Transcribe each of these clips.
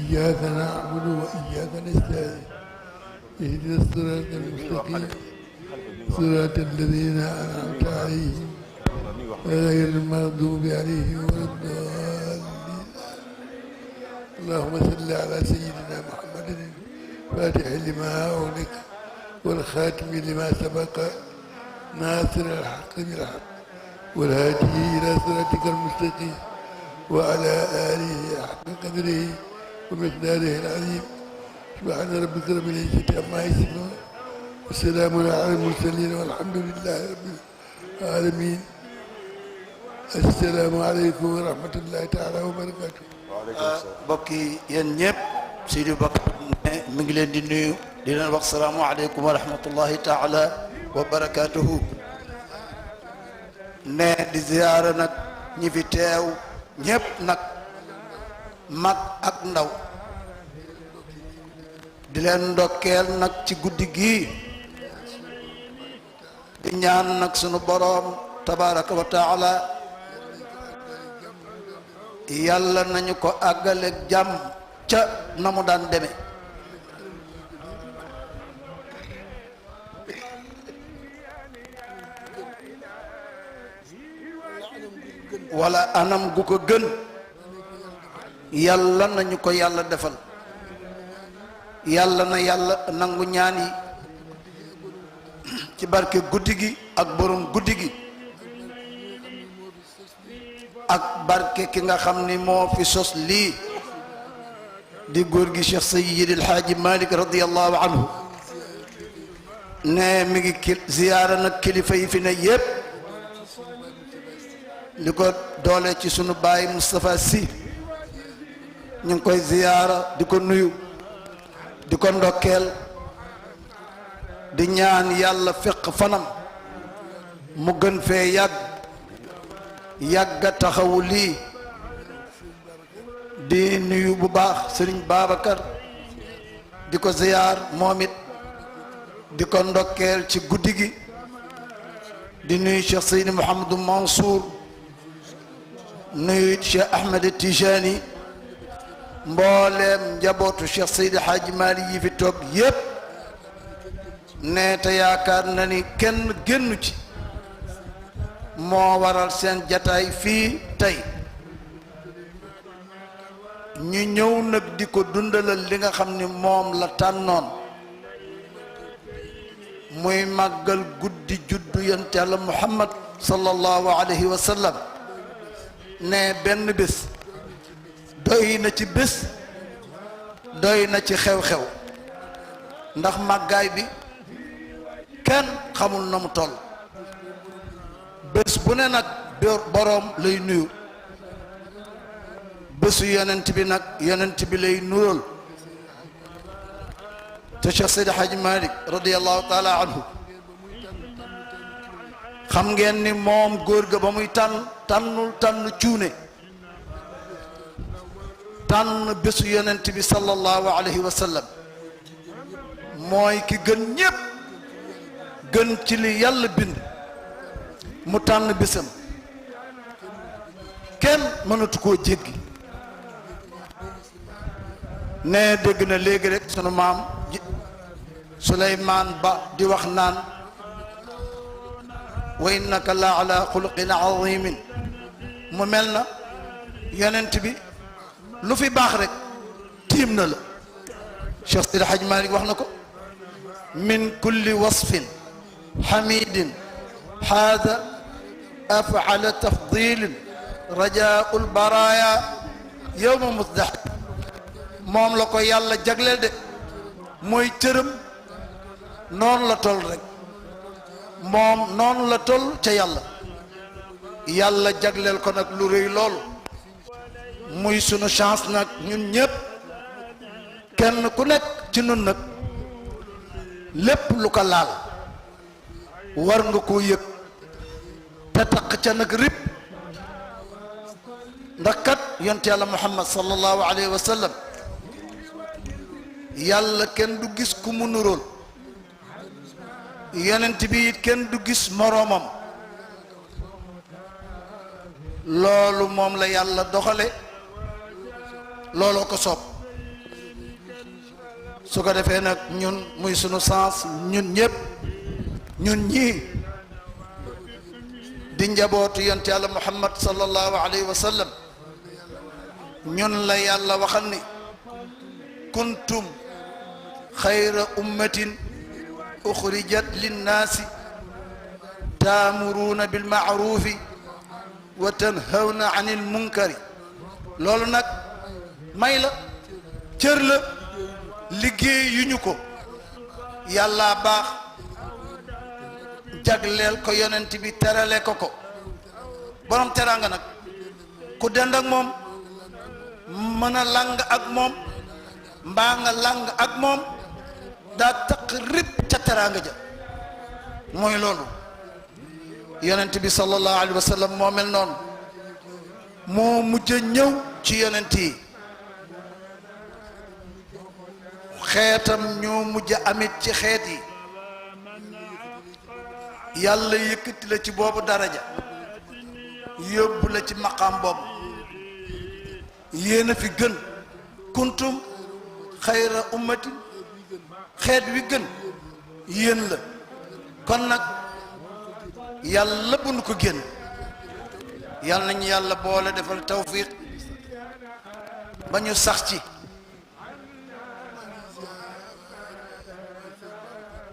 إياك نعبد وإياك نستعين اهدنا الصراط المستقيم صراط الذين أنعمت عليهم غير المغضوب عليهم ولا الضالين. اللهم صل على سيدنا محمد الفاتح لما أغلق والخاتم لما سبق ناصر الحق بالحق والهادي إلى صراطك المستقيم وعلى آله حق قدره ومقداره العظيم. سبحان ربك رب العزة عما يصفون والسلام على المرسلين والحمد لله رب العالمين. السلام عليكم ورحمة الله تعالى وبركاته. mbokk yi yéen ñëpp Seydi Bakar ne mi ngi leen di nuyu di leen wax salaamu aleykum wa rahmatullahi taala wa barakatuhu. ne di ziyaara nag ñi fi teew ñëpp nag mag ak ndaw di leen ndokkeel nag ci guddi gii di ñaan nag sunu boroom tabaraka wa taala yàlla nañu ko àggaleeg jàmm ca na mu daan deme wala anam gu ko gën yàlla nañu ko yàlla defal. yàlla na yàlla nangu ñaan yi ci barke guddi gi ak borom guddi gi ak barke ki nga xam ni moo fi sos lii di góor gi Cheikh Seydi El Hadji Malick radiyallahu anhu. ne mi ngi ziyaara nag kilifa yi fi ne yépp li ko doole ci sunu baay Moustapha Sy ñu ngi koy ziyaara di ko nuyu di ko ndokkeel di ñaan yàlla fekk fanam mu gën fee yàgga taxawu lii. di nuyu bu baax Sëriñ Babacar di ko ziyaar moom it di ko ndokkeel ci guddi gi. di nuyu Cheikh Seydi Mouhamadou Mansour nuyu Cheikh Ahmed Tijani mbooleem njabootu Cheikh Seydi Hadji Malick yi fi toog yépp ne te yaakaar na ni kenn génnu ci moo waral seen jataay fii tey ñu ñëw nag di ko dundalal li nga xam ni moom la tànnoon muy màggal guddi juddu yonent Yàlla Muhammad sallallahu alayhi wa sallam. ne benn bés doy na ci bés doy na ci xew-xew ndax màggaay bi kenn xamul na mu toll. bés bu ne nag boroom lay nuyu bésu yonent bi nag yonent bi lay nuyool te Cheikh Seydi Hadji Malick radiyallahu taala anhu xam ngeen ni moom góor ga ba muy tànn cuune tànn bésu yonent bi sallallahu alayhi wa sallam mooy ki gën ñépp gën ci li yàlla bind mu tànn bésam kenn mënatu koo jéggi. ne dégg na léegi rek sunu maam Souleymane Ba di wax naan wa innaka la ala xuluqin azimin. mu mel na yonent bi lu fi baax rek tiim na la. Cheikh Seydi Hadji Malick wax na ko min kulli wasfin hamidin haada afala tafdilin rajaul baraya yowma musdax. moom la ko yàlla jagleel de mooy cërëm noonu la toll rek moom noonu la toll ca yàlla jagleel ko nag lu rëy loolu muy sunu chance nag ñun ñépp kenn ku nekk ci nun nag lépp lu ko laal war nga koo yëg te taq ca nag rib ndax kat yonent yàlla Muhammad sallallahu alayhi wa sallam yàlla kenn du gis ku mu nuróol yonent bi it kenn du gis moroomam loolu moom la yàlla doxale looloo ko soob su ko defee nag ñun muy sunu sens ñun ñëpp ñun ñii di njabootu yonent yàlla Muhammad sallallahu alayhi wa sallam ñun la yàlla waxal ni kuntum xayra ummatin uxrijat linnaasi taamuruuna bilmaarufi wa tanhawna anil munkari loolu nag may la cër la liggéey yu ñu ko yàlla baax jagleel ko yonent bi terale ko ko borom teraanga nag ku dend ak moom mën a lang ak moom mbaa nga lang ak moom daa taq rib ca teraanga ja mooy loolu yonent bi sallallahu alayhi wa sallam moo mel noonu moo mujj a ñëw ci yonent yi xeetam ñoo mujj a amit ci xeet yi yàlla yëkkati la ci boobu daraja yóbbu la ci maqaam boobu yéen a fi gën kuntum xayra ummatin xeet wi gën yéen la kon nag yàlla bu nu ko génn yàlla nañu yàlla boole defal tawfiq ba ñu sax ci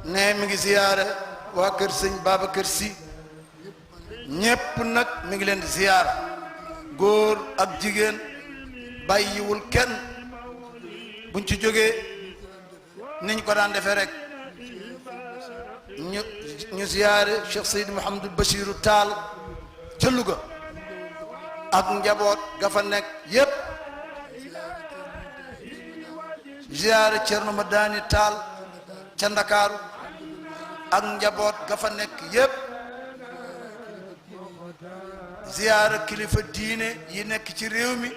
ne mi ngi ziyaara waa kër sëñ Babacar Sy ñépp nag mi ngi leen di ziyaara góor ak jigéen bàyyiwul kenn buñ ci jógee niñ ko daan defee rek ñu ziyaare Cheikh Seydi Mouhamadou Bachirou Tall ca Louga ak njaboot ga fa nekk yépp ziyaare Thierno Madani Tall ca Ndakaaru ak njaboot ga fa nekk yépp ziyaare kilifa diine yi nekk ci réew mi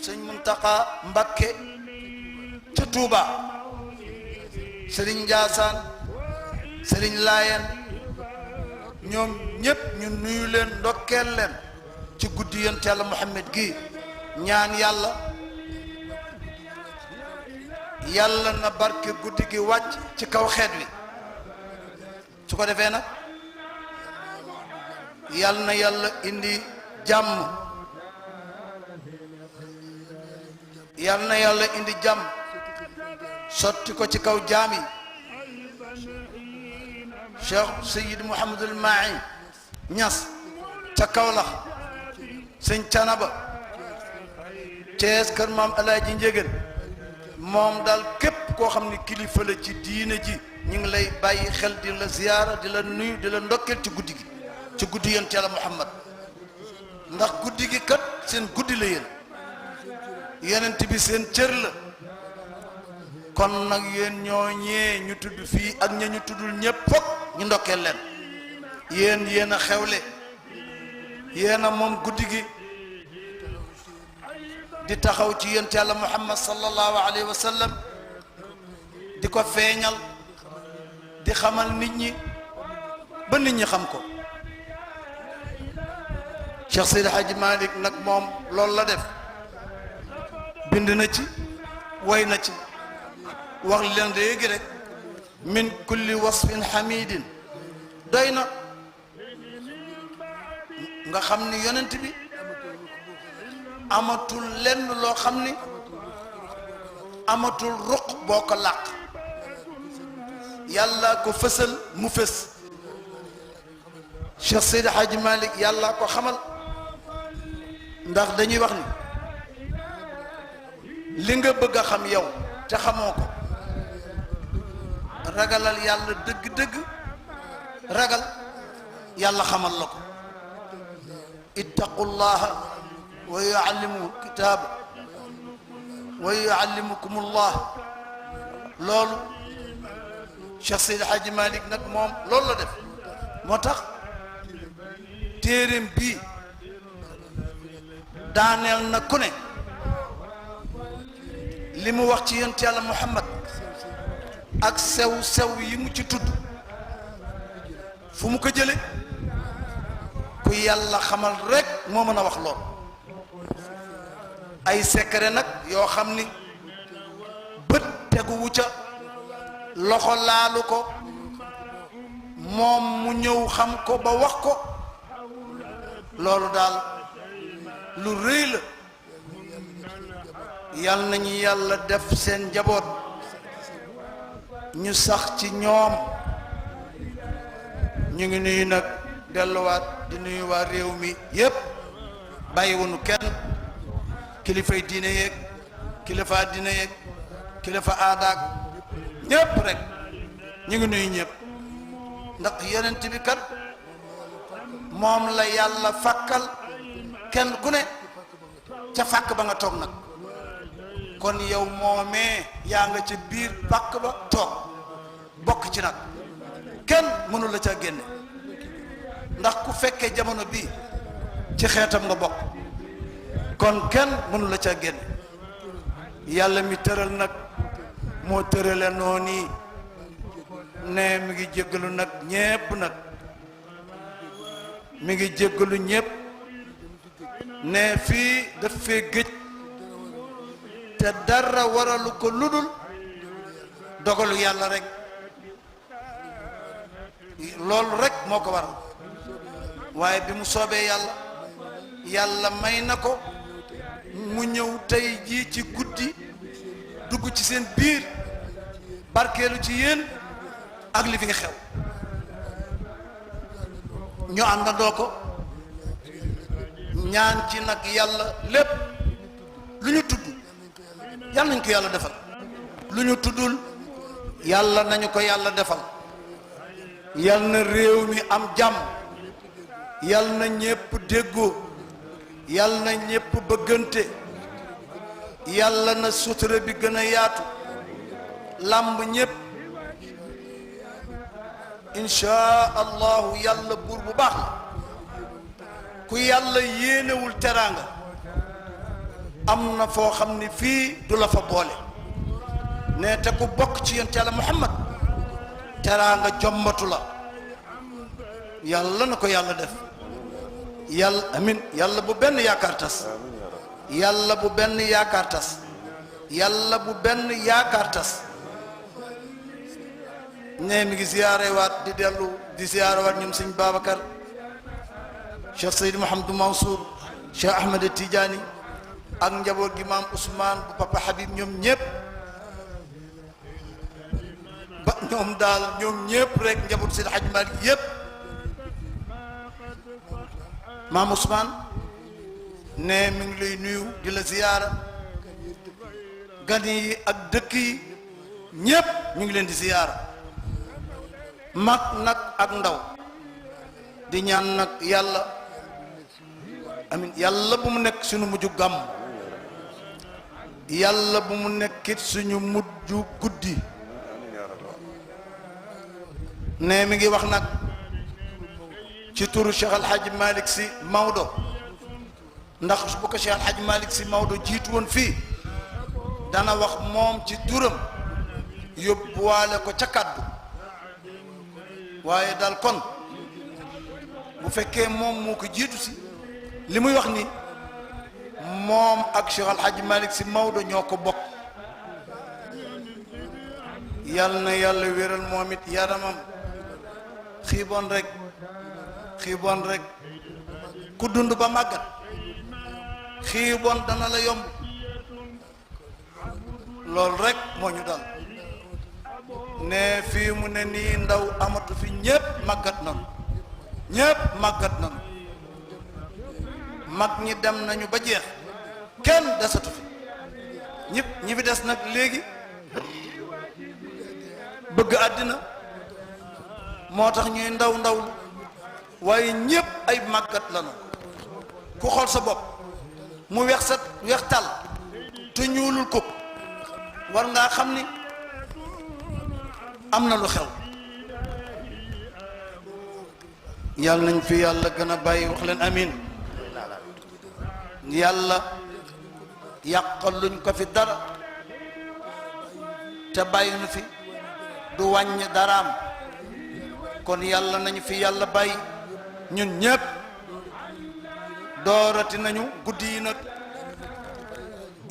sëñ Muntaqa Mbakke ca Touba sëriñ Njaasaan sëriñ Laayeen ñoom ñépp ñu nuyu leen ndokkeel leen ci guddi yonent Yàlla Muhammad gi ñaan yàlla yàlla na barke guddi gi wàcc ci kaw xeet wi su ko defee nag yàlla na yàlla indi jàmm yàlla na yàlla indi jàmm sotti ko ci kaw jaam yi Cheikh Seyid Mouhamadul Mahi Ñas ca Kawlax sëñ Canaba Cees kër maam Alaaji Njégéen moom daal képp koo xam ne kilifa la ci diine ji ñu ngi lay bàyyi xel di la ziyaara di la nuyu di la ndokkeel ci guddi gi ci guddi yonent Yàlla Muhammad ndax guddi gi kat seen guddi la yéen yonent bi seen cër la kon nag yéen ñooñee ñu tudd fii ak ña ñu tuddul ñépp fokk ñu ndokkeel leen yéen a xewle yéen a moom guddi gi di taxaw ci yonent Yàlla Muhammad sallallahu alayhi wa sallam di ko feeñal di xamal nit ñi ba nit ñi xam ko Cheikh Seydi Hadji Malick nag moom loolu la def bind na ci way na ci wax leen léegi rek min kulli wasfin hamidin doy na nga xam ni yonent bi amatul lenn loo xam ni amatul ruq boo ko làq yàlla ko fësal mu fës Cheikh Seydi Hadji Malick yàlla ko xamal ndax dañuy wax ni li nga bëgg a xam yow te xamoo ko ragalal yàlla dëgg-dëgg ragal yàlla xamal la ko ittaqullaha wa yuallimuhu kitaaba wa yuallimukumullah loolu Cheikh Seydi Hadji Malick nag moom loolu la def moo tax téereem bii daaneel na ku ne li mu wax ci yonent Yàlla Muhammad ak sew yi mu ci tudd fu mu ko jële ku yàlla xamal rek moo mën a wax lool ay secret nag yoo xam ni teguwu ca loxo laalu ko moom mu ñëw xam ko ba wax ko loolu daal lu rëy la yal nañu yàlla def seen njaboot ñu sax ci ñoom ñu ngi nuyu nag delluwaat di nuyu waa réew mi yépp bàyyiwunu kenn kilifay diine yeeg kilifa diine yeeg kilifa aadaak ñépp rek ñu ngi nuyu ñépp ndax yonent bi kat moom la yàlla fàkkal kenn ku ne ca fàkk ba nga toog nag kon yow moomee yaa nga ca biir fàkk ba toog bokk ci nag kenn mënu la ca génne ndax ku fekkee jamono bii ci xeetam nga bokk kon kenn mënu la ca génne yàlla mi tëral nag moo tërale noonu ne mi ngi jéggalu nag ñépp nag mi ngi jéggalu ñépp ne fii daf fee géej te dara waralu ko ludul dogalu yàlla rek loolu rek moo ko waral waaye bi mu soobee yàlla yàlla may na ko mu ñëw tey jii ci guddi dugg ci seen biir barkeelu ci yéen ak li fi nga xew ñu àndandoo ko ñaan ci nag yàlla lépp lu ñu tudd yàlla nañ ko yàlla defal lu ñu tuddul yàlla nañu ko yàlla defal yàlla na réew mi am jàmm yàlla na ñépp déggoo yàlla na ñépp bëggante yàlla na sutura bi gën a yaatu làmb ñépp inshaa allahu yàlla buur bu baax la ku yàlla yéenewul teraanga am na foo xam ne fii du la fa boole ne te ku bokk ci yonent Yàlla Muhammad teraanga jombatu la yàlla na ko yàlla def yàlla amin yàlla bu benn yaakaar tas yàlla bu benn yaakaar tas yàlla bu benn yaakaar tas ne mi ngi ziyaare waat di dellu di ziyaare waat ñoom sëñ Babacar Cheikh Seyd Mouhamadou Mansour Cheikh Ahmed Tidiane ak njaboot gi maam Ousmane bu papa Habib ñoom ñépp ba ñoom daal ñoom ñépp rek njaboot Seydi Hadji Malick yépp maam Ousmane ne mi ngi lay nuyu di la ziyaara gan yi ak dëkk yi ñépp ñu ngi leen di ziyaara mag nag ak ndaw di ñaan nag yàlla amin yàlla bu mu nekk suñu mujj gàmm yàlla bu mu nekkit suñu mujj guddi ne mi ngi wax nag ci turu Cheikh Al Hadj Malick Sy Maodo ndax bu ko Cheikh Al Hadj Malick Sy Maodo jiitu woon fii dana wax moom ci turam yóbbuwaale ko ca kàddu waaye daal kon bu fekkee moom moo ko jiitu si li muy wax ni moom ak Cheikh Al Hadj Malick Sy Maodo ñoo ko bokk yal na yàlla wéral moom it yaramam xiiboon rek ku dund ba màggat xiiboon dana la yomb loolu rek moo ñu dal ne fii mu ne nii ndaw amatu fi ñépp màggat nanu mag ñi dem nañu ba jeex kenn desatu fi ñi fi des nag léegi bëgg àddina moo tax ñuy ndaw waaye ñépp ay màggat lanu ku xool sa bopp mu weex tal te ñuulul ko war ngaa xam ni am na lu xew yàlla nañ fi yàlla gën a bàyyi wax leen amin yàlla yàqal luñ ko fi dara te bàyyi nu fi du wàññi daraam kon yàlla nañu fi yàlla bàyyi ñun ñépp doorati nañu guddi yi nag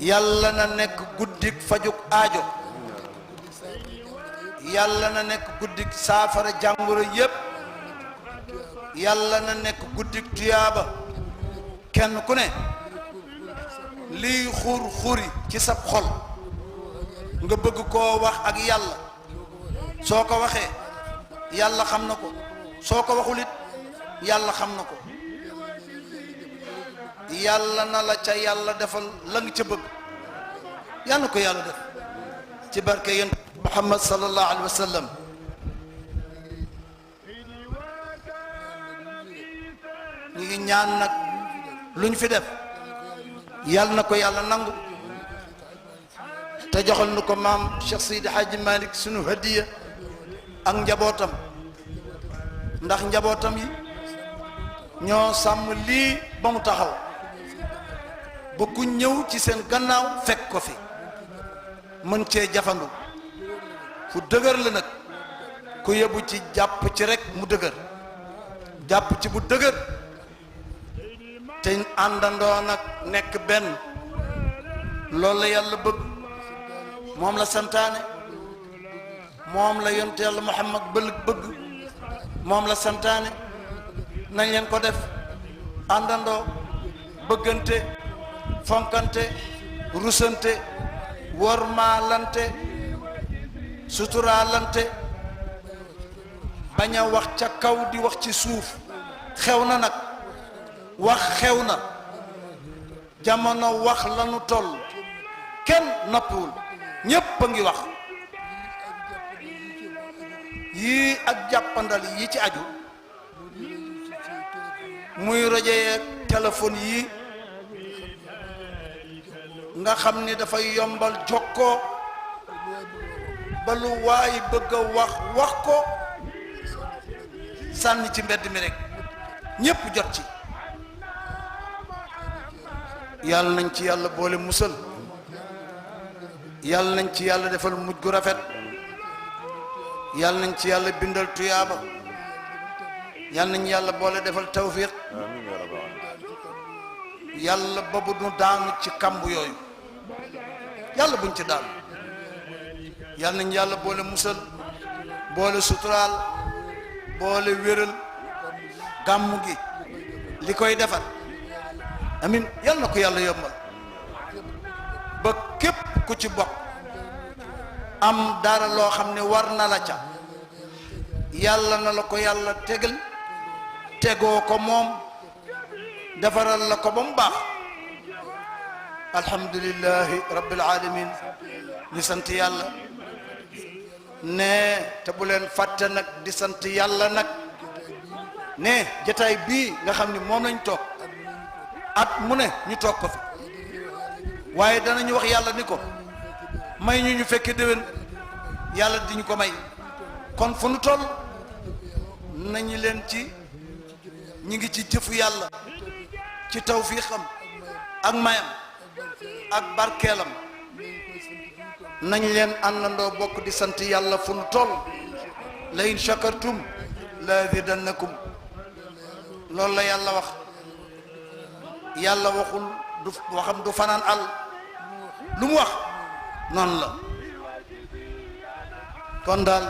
yàlla na nekk guddik fajuk aajo yàlla na nekk guddik saafara jàngoro yépp yàlla na nekk guddik tuyaaba kenn ku ne liy xur xuri ci sab xol nga bëgg koo wax ak yàlla soo ko waxee yàlla xam na ko soo ko waxul it yàlla xam na ko yàlla na la ca yàlla defal la nga ca bëgg yàlla ko yàlla def ci barke yéen Muhammad sallallahu alayhi wa sallam ñu ngi ñaan nag luñ fi def yàlla na ko yàlla nangu te joxal nu ko maam Cheikh Seydi Hadji Malick sunu hadiya ak njabootam ndax njabootam yi ñoo sàmm lii ba mu taxaw ba ku ñëw ci seen gannaaw fekk ko fi mën cee jafandu fu dëgër la nag ku yebu ci jàpp ci rek mu dëgër jàpp ci bu dëgër te àndandoo nag nekk benn loolu la yàlla bëgg moom la santaane moom la yonte yàlla Muhammad bëgg moom la santaane nañ leen ko def àndandoo bëggante fonkante rusante wormaalante suturaalante bañ a wax ca kaw di wax ci suuf xew na nag wax xew na jamono wax lanu toll kenn noppiwul ñépp a ngi wax yii ak jàppandal yi ci aju muy rajo yeeg téléphone yii nga xam ni dafay yombal jokkoo ba lu waay bëgg a wax ko sànni ci mbedd mi rek ñépp jot ci yàlla nañ ci yàlla boole musal yàlla nañ ci yàlla defal mujj gu rafet yàlla nañ ci yàlla bindal tuyaaba yàlla nañ yàlla boole defal tawfiq yàlla babu nu daanu ci kamb yooyu yàlla buñ ci daanu yàlla nañ yàlla boole musal boole suturaal boole wéral gàmmu gi li koy defar amin yàlla na ko yàlla yombal ba képp ku ci bokk am dara loo xam ne war na la ca yàlla na la ko yàlla tegal tegoo ko moom defaral la ko ba mu baax alhamdulillahi rabbil alamin ñu sant yàlla ne te bu leen fàtte nag di sant yàlla nag ne jataay bii nga xam ni moom lañ toog at mu ne ñu toog ko fi waaye danañu wax yàlla ni ko may ñu fekke déwén yàlla di ñu ko may kon fu nu toll nañu leen ci ñi ngi ci jëfu yàlla ci tawfiixam ak mayam ak barkeelam nañ leen àndandoo bokk di sant yàlla fu nu toll la in shakartum la azidannakum loolu la yàlla wax yàlla waxul du waxam du fanaan àll lu mu wax noonu la kon daal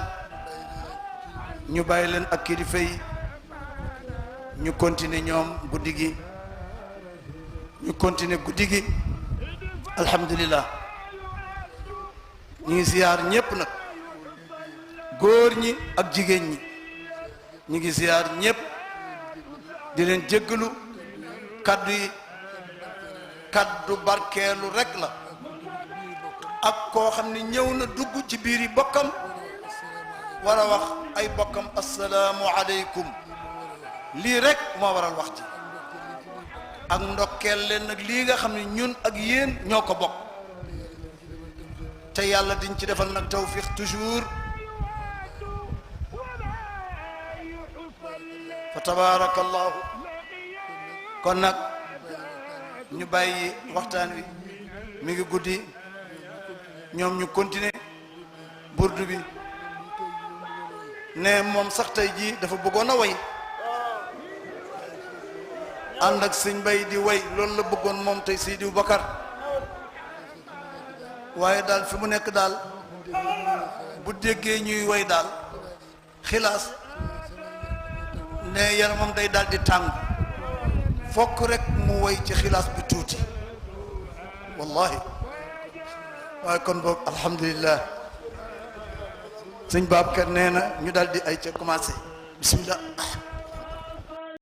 ñu bàyyi leen ak kilifa yi ñu continuer ñoom guddi gi ñu continuer guddi gi alhamdulillah ñu ngi ziyaar ñépp nag góor ñi ak jigéen ñi ñu ngi ziyaar ñépp di leen jéggalu kaddu yi kaddu barkeelu rek la ak koo xam ne ñëw na dugg ci biir yi bokkam war a wax ay bokkam assalaamu aleykum lii rek moo waral wax ci ak ndokkeel leen nag lii nga xam ne ñun ak yéen ñoo ko bokk te yàlla diñ ci defal nag tawfiq toujours fa tabarakallahu kon nag ñu bàyyi waxtaan wi mi ngi guddi ñoom ñu continuer burdu bi ne moom sax tey jii dafa bëggoon a way ànd ak sëñ Bay di way loolu la bëggoon moom tey Seydi Bakar waaye daal fi mu nekk daal bu déggee ñuy woy daal xilaas ne yaramam day daal di tàng fokk rek mu woy ci xilaas bi tuuti wallahi waaye kon boog alhamdulillah sëñ Babacar nee na ñu daal di ay ca commencé bismillah